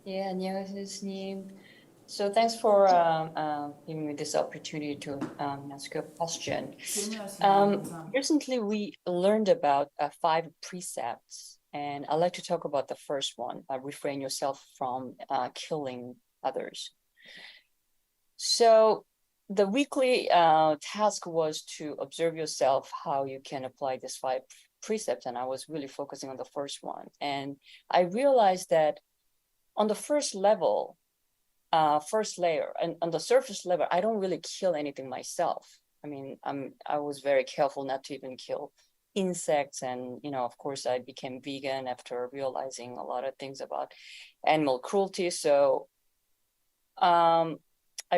Yeah, 안녕하세요, 교수님. So thanks for giving me this opportunity to ask you a question. Recently, we learned about 5 precepts, and I'd like to talk about the first one, refrain yourself from killing others. So the weekly task was to observe yourself how you can apply these 5 precepts, and I was really focusing on the first one. And I realized that on the first level, first layer, and on the surface level, I don't really kill anything myself. I mean, I was very careful not to even kill insects, and of course, I became vegan after realizing a lot of things about animal cruelty. So, I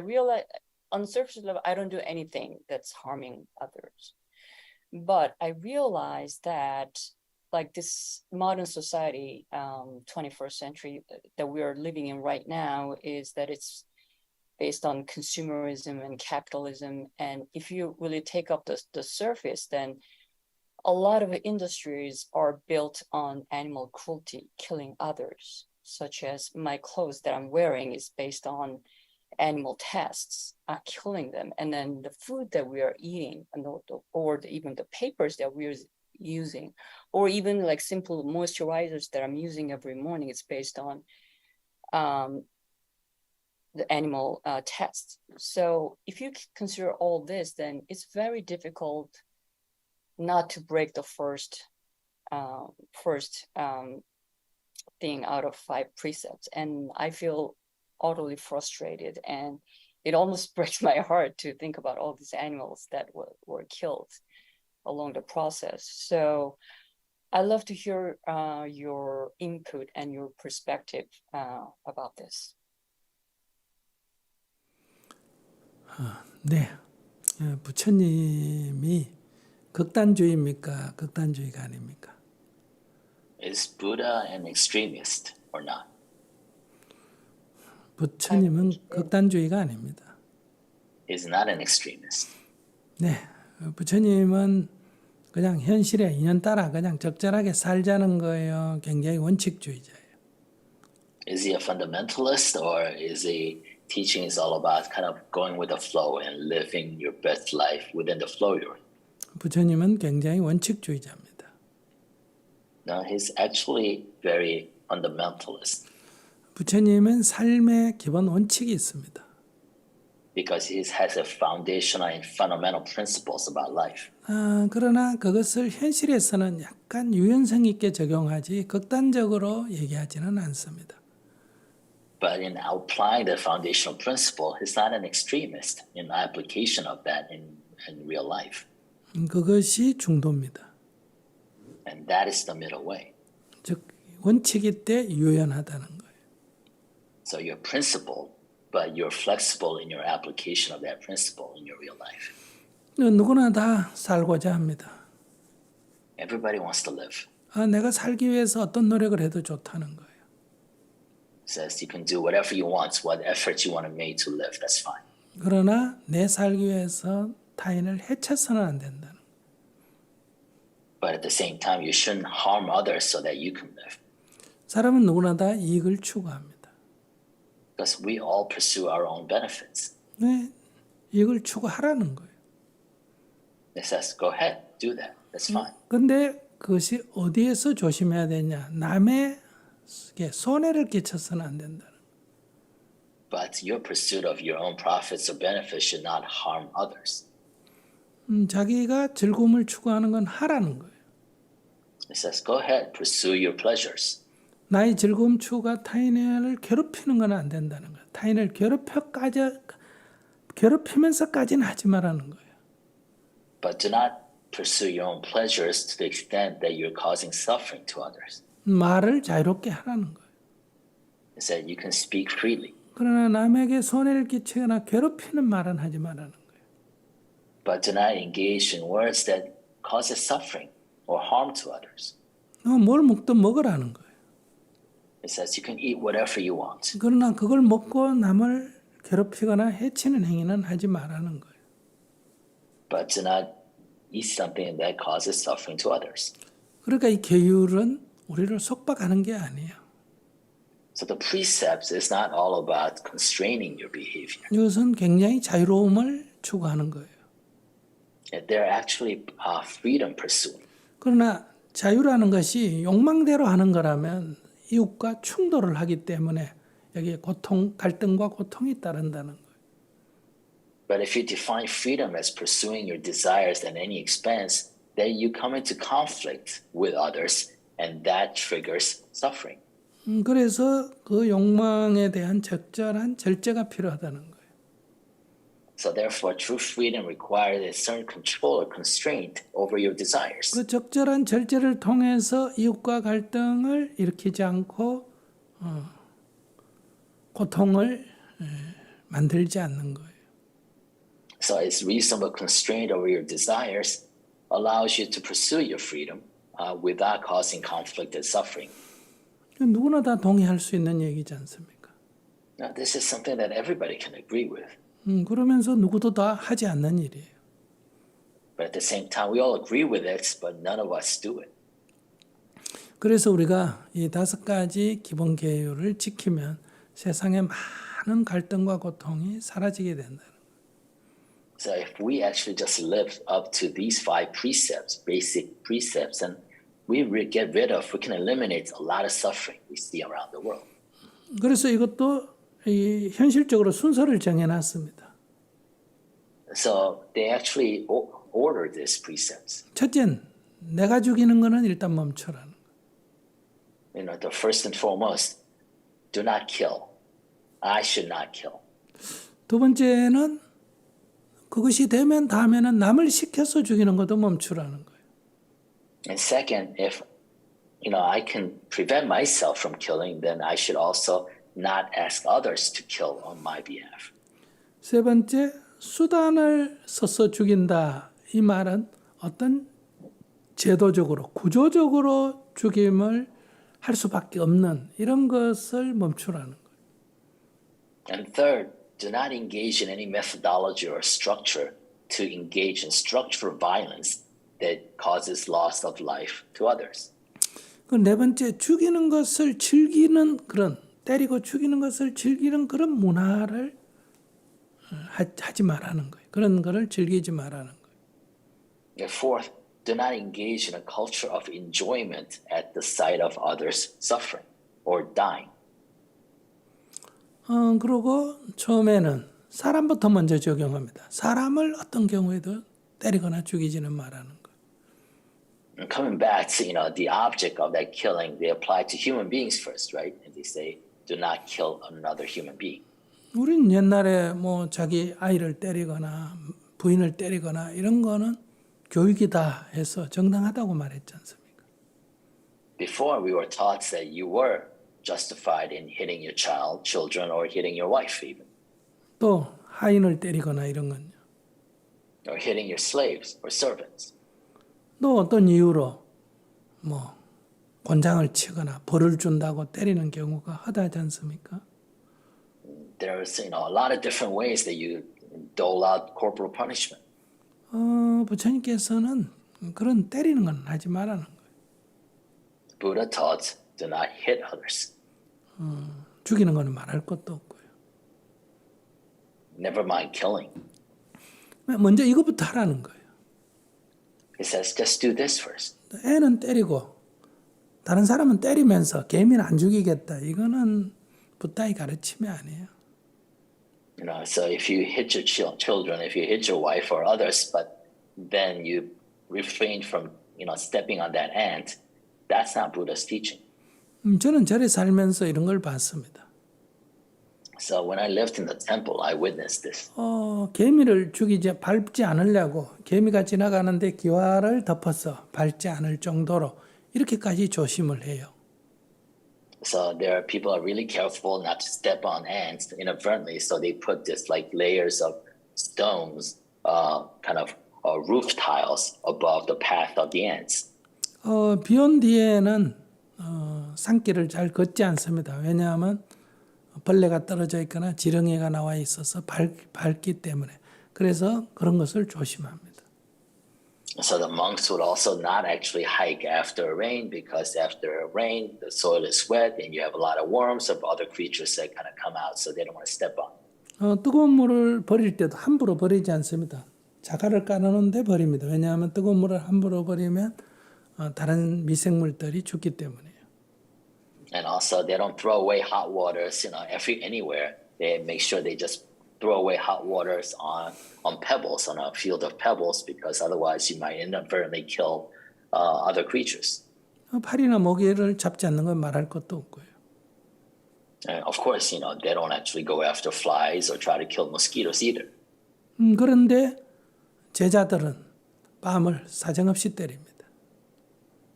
realized on the surface level, I don't do anything that's harming others. But I realized that like this modern society, 21st century that we are living in right now is that it's based on consumerism and capitalism. And if you really take up the surface, then a lot of industries are built on animal cruelty, killing others, such as my clothes that I'm wearing is based on animal tests, killing them. And then the food that we are eating, or even the papers that we're using, or even like simple moisturizers that I'm using every morning, it's based on the animal tests. So if you consider all this, then it's very difficult not to break the first thing out of 5 precepts. And I feel utterly frustrated, and it almost breaks my heart to think about all these animals that were killed along the process. So I'd love to hear your input and your perspective about this. 네, 부처님이 극단주의입니까? 극단주의가 아닙니까? Is Buddha an extremist or not? 부처님은 극단주의가 아닙니다. Is not an extremist. 네, 부처님은 그냥 현실에 인연 따라 그냥 적절하게 살자는 거예요. 굉장히 원칙주의자예요. Is he a fundamentalist, or is he teaching is all about kind of going with the flow and living your best life within the flow you're in? 부처님은 굉장히 원칙주의자입니다. No, he's actually very fundamentalist 부처님은 삶의 기본 원칙이 있습니다. because he has a foundational and fundamental principles about life. 그러나 그것을 현실에서는 약간 유연성 있게 적용하지 극단적으로 얘기하지는 않습니다. But in applying the foundational principle, he's not an extremist in application of that in real life. 그것이 중도입니다. And that is the middle way. 즉 원칙일 때 유연하다는 거예요. So you're principled, but you're flexible in your application of that principle in your real life. 누구나 다 살고자 합니다. Everybody wants to live. 내가 살기 위해서 어떤 노력을 해도 좋다는 거예요. Says you can do whatever you want, what effort you want to make to live, that's fine. 그러나 내 살기 위해서 타인을 해쳐서는 안 된다는 거예요. But at the same time, you shouldn't harm others so that you can live. 사람은 누구나 다 이익을 추구합니다. Because we all pursue our own benefits. 네, 이익을 추구하라는 거예요. It says, go ahead, do that, that's fine. 근데 그것이 어디에서 조심해야 되냐? 남에게 손해를 끼쳐서는 안 된다는 거예요. But your pursuit of your own profits or benefits should not harm others. 자기가 즐거움을 추구하는 건 하라는 거예요. It says, go ahead, pursue your pleasures. 나의 즐거움 추구가 타인을 괴롭히는 건 안 된다는 거예요. 타인을 괴롭히면서까지는 하지 말라는 거예요. But do not pursue your own pleasures to the extent that you're causing suffering to others. 말을 자유롭게 하라는 거예요. It said you can speak freely. 그러나 남에게 손해를 끼치거나 괴롭히는 말은 하지 말라는 거예요. But do not engage in words that causes suffering or harm to others. 뭘 먹든 먹으라는 거예요. It says you can eat whatever you want. 그러나 그걸 먹고 남을 괴롭히거나 해치는 행위는 하지 말라는 거예요. But do not eat something that causes suffering to others. 그러니까 이 계율은 우리를 속박하는 게 아니에요. So the precepts is not all about constraining your behavior. 이것은 굉장히 자유로움을 추구하는 거예요. They're actually freedom pursuing. 그러나 자유라는 것이 욕망대로 하는 거라면 이웃과 충돌을 하기 때문에 여기에 고통, 갈등과 고통이 따른다는 거예요. But if you define freedom as pursuing your desires at any expense, then you come into conflict with others, and that triggers suffering. 그래서 그 욕망에 대한 적절한 절제가 필요하다는 거예요. So therefore, true freedom requires a certain control or constraint over your desires. 그 적절한 절제를 통해서 이웃과 갈등을 일으키지 않고 고통을 만들지 않는 거예요. So it's reasonable constraint over your desires allows you to pursue your freedom without causing conflict and suffering. 누구나 다 동의할 수 있는 얘기지 않습니까? Now, this is something that everybody can agree with. 그러면서 누구도 다 하지 않는 일이에요. But at the same time, we all agree with it, but none of us do it. 그래서 우리가 이 5가지 기본 계율을 지키면 세상에 많은 갈등과 고통이 사라지게 된다. So if we actually just live up to these 5 precepts, basic precepts, and we can eliminate a lot of suffering we see around the world. 그래서 이것도 이 현실적으로 순서를 정해놨습니다. So they actually order these precepts. 첫째는 내가 죽이는 거는 일단 멈춰라는 거. You know, the first and foremost, do not kill. I should not kill. 두 번째는 그것이 되면 다음에는 남을 시켜서 죽이는 것도 멈추라는 거예요. And second, if I can prevent myself from killing, then I should also not ask others to kill on my behalf. 세 번째, 수단을 써서 죽인다. 이 말은 어떤 제도적으로, 구조적으로 죽임을 할 수밖에 없는 이런 것을 멈추라는 거예요. And third, do not engage in any methodology or structure to engage in structural violence that causes loss of life to others. 그 네 번째, 죽이는 것을 즐기는 그런, 때리고 죽이는 것을 즐기는 그런 문화를 하지 말라는 거예요. 그런 거를 즐기지 말라는 거예요. And fourth, do not engage in a culture of enjoyment at the sight of others suffering or dying. 그리고 처음에는 사람부터 먼저 적용합니다. 사람을 어떤 경우에도 때리거나 죽이지는 말라는 거예요. And coming back to the object of that killing, they apply to human beings first, right? And they say, do not kill another human being. 우린 옛날에 뭐 자기 아이를 때리거나 부인을 때리거나 이런 거는 교육이다 해서 정당하다고 말했지 않습니까? Before we were taught that you were justified in hitting your children, or hitting your wife even. 또 하인을 때리거나 이런 건요. Or hitting your slaves or servants. 또 어떤 이유로 뭐 권장을 치거나 벌을 준다고 때리는 경우가 허다하지 않습니까? There's a lot of different ways that you dole out corporal punishment. 부처님께서는 그런 때리는 건 하지 말라는 거예요. Buddha taught, do not hit others. 죽이는 거는 말할 것도 없고요. Never mind killing. 먼저 이것부터 하라는 거예요. He says, just do this first. 애는 때리고 다른 사람은 때리면서 개미는 안 죽이겠다. 이거는 부다의 가르침이 아니에요. So if you hit your children, if you hit your wife or others, but then you refrain from, stepping on that ant, that's not Buddha's teaching. 저는 절에 살면서 이런 걸 봤습니다. So when I lived in the temple, I witnessed this. 개미를 밟지 않으려고 개미가 지나가는데 기와를 덮어서 밟지 않을 정도로 이렇게까지 조심을 해요. So there are people are really careful not to step on ants inadvertently. So they put this layers of stones, roof tiles above the path of the ants. 비 온 뒤에는 산길을 잘 걷지 않습니다. 왜냐하면 벌레가 떨어져 있거나 지렁이가 나와 있어서 밟기 때문에. 그래서 그런 것을 조심합니다. So the monks would also not actually hike after a rain because after a rain, the soil is wet and you have a lot of worms of other creatures that kind of come out, so they don't want to step on. 뜨거운 물을 버릴 때도 함부로 버리지 않습니다. 자갈을 깔아놓은데 버립니다. 왜냐하면 뜨거운 물을 함부로 버리면 다른 미생물들이 죽기 때문이에요. And also, they don't throw away hot waters, anywhere. They make sure they just throw away hot waters on pebbles, on a field of pebbles, because otherwise you might inadvertently kill other creatures. 파리나 모기를 잡지 않는 건 말할 것도 없고요. And of course, they don't actually go after flies or try to kill mosquitoes either. 그런데 제자들은 뺨을 사정없이 때립니다.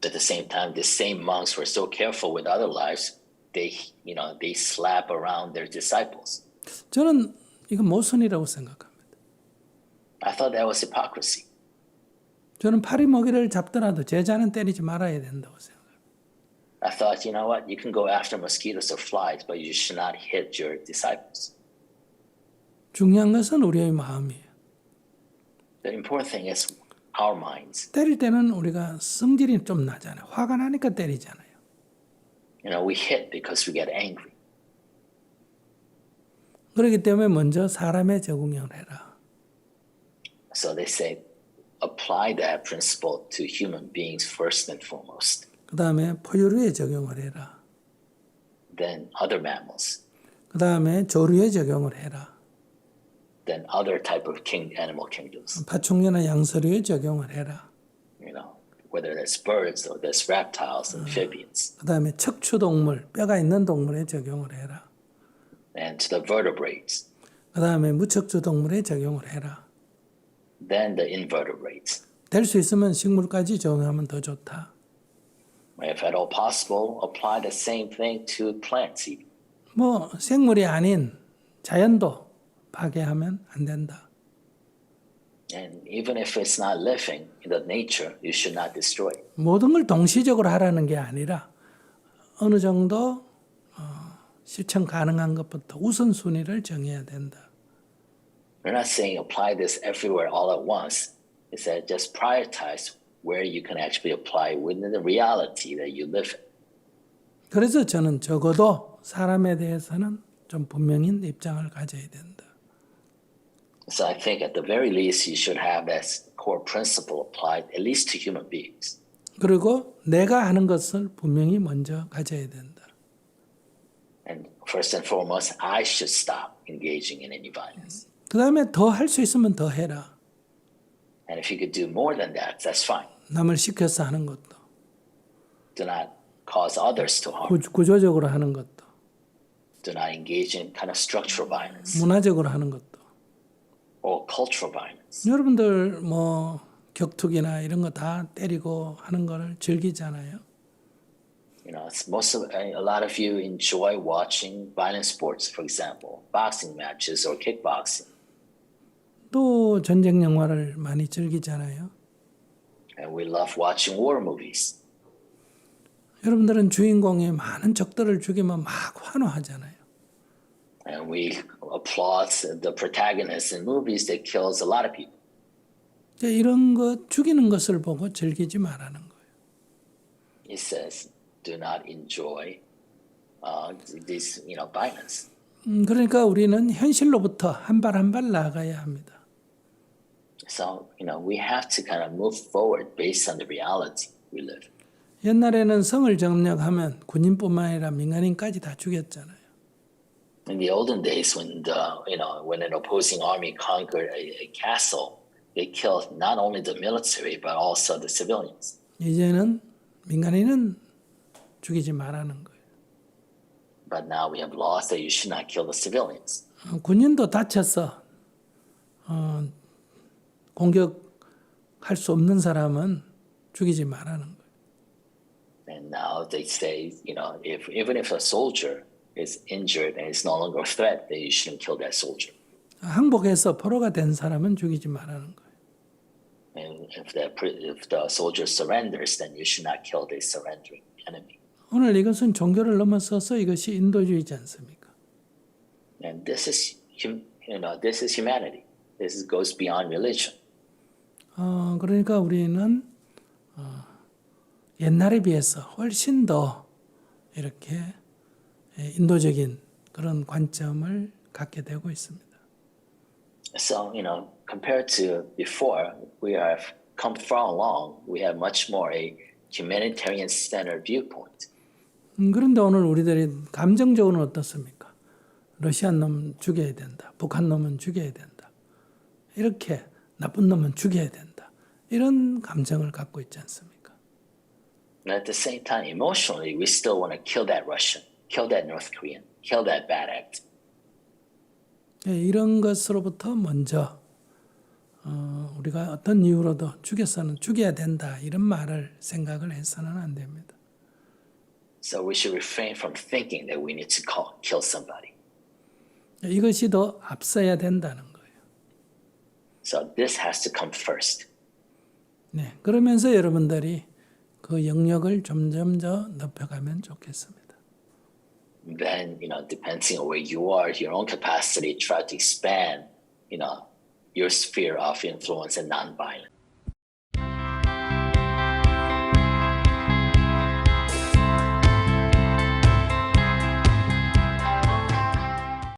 At the same time, the same monks were so careful with other lives, they slap around their disciples. 저는 이건 모순이라고 생각합니다. I thought that was hypocrisy. 저는 파리 모기를 잡더라도 제자는 때리지 말아야 된다고 생각합니다. I thought, you know what, you can go after mosquitoes or flies, but you should not hit your disciples. 중요한 것은 우리의 마음이에요. The important thing is our minds. 때릴 때는 우리가 성질이 좀 나잖아요. 화가 나니까 때리잖아요. We hit because we get angry. 그렇기 때문에 먼저 사람에 적응을 해라. So they say, apply that principle to human beings first and foremost. 그 다음에 포유류에 적용을 해라. Then other mammals. 그 다음에 조류에 적용을 해라. Then other type of animal kingdoms. 파충류나 양서류에 적용을 해라. Whether that's birds or that's reptiles, amphibians. 그 다음에 척추동물, 뼈가 있는 동물에 적용을 해라. And to the vertebrates. 그 다음에 무척추 동물에 적용을 해라. Then the invertebrates. 될 수 있으면 식물까지 적용하면 더 좋다. If at all possible, apply the same thing to plants even. 뭐 생물이 아닌 자연도 파괴하면 안 된다. And even if it's not living in the nature, you should not destroy it. 모든 걸 동시적으로 하라는 게 아니라 어느 정도 실천 가능한 것부터 우선순위를 정해야 된다. We're not saying apply this everywhere all at once. It's that just prioritize where you can actually apply within the reality that you live in. 그래서 저는 적어도 사람에 대해서는 좀 분명한 입장을 가져야 된다. So I think at the very least you should have that core principle applied at least to human beings. 그리고 내가 하는 것을 분명히 먼저 가져야 된다. And first and foremost, I should stop engaging in any violence. 그 다음에 더 할 수 있으면 더 해라. And if you could do more than that, that's fine. 남을 시켜서 하는 것도. Do not cause others to harm. 구조적으로 하는 것도. Do not engage in kind of structural violence 문화적으로 하는 것도. or cultural violence. 여러분들 뭐 격투기나 이런 거 다 때리고 하는 거를 즐기잖아요. A lot of you enjoy watching violent sports, for example, boxing matches or kickboxing. 또 전쟁 영화를 많이 즐기잖아요. And we love watching war movies. 여러분들은 주인공이 많은 적들을 죽이면 막 환호하잖아요. And we applaud the protagonists in movies that kills a lot of people. 이런 것 죽이는 것을 보고 즐기지 말라는 거예요. It says, do not enjoy this, violence. 그러니까 우리는 현실로부터 한 발 한 발 나아가야 합니다. So, we have to kind of move forward based on the reality we live. 옛날에는 성을 점령하면 군인뿐만 아니라 민간인까지 다 죽였잖아요. In the olden days, when an opposing army conquered a castle, they killed not only the military but also the civilians. 이제는 민간인은 죽이지 말라는 거예요. But now we have laws that you should not kill the civilians. 군인도 다쳐서 공격할 수 없는 사람은 죽이지 말라는 거예요. And now they say, even if a soldier is injured and is no longer a threat, then you shouldn't kill that soldier. 항복해서 포로가 된 사람은 죽이지 말라는 거예요. And if the soldier surrenders, then you should not kill the surrendering enemy. 오늘 이것은 종교를 넘어서서 이것이 인도주의지 않습니까? And this is humanity. This goes beyond religion. 그러니까 우리는 옛날에 비해서 훨씬 더 이렇게 인도적인 그런 관점을 갖게 되고 있습니다. So, compared to before, we have come far along. We have much more a humanitarian-centered viewpoint. 그런데 오늘 우리들이 감정적으로는 어떻습니까? 러시아 놈 죽여야 된다. 북한 놈은 죽여야 된다. 이렇게 나쁜 놈은 죽여야 된다. 이런 감정을 갖고 있지 않습니까? And at the same time, emotionally, we still want to kill that Russian, kill that North Korean, kill that bad act. 이런 것으로부터 먼저 우리가 어떤 이유로도 죽여야 된다. 이런 말을 생각을 해서는 안 됩니다. So we should refrain from thinking that we need to kill somebody. 이것이 더 앞서야 된다는 거예요. So this has to come first. 네, 그러면서 여러분들이 그 영역을 점점 더 넓혀가면 좋겠습니다. Then, depending on where you are, your own capacity, try to expand, your sphere of influence and nonviolence.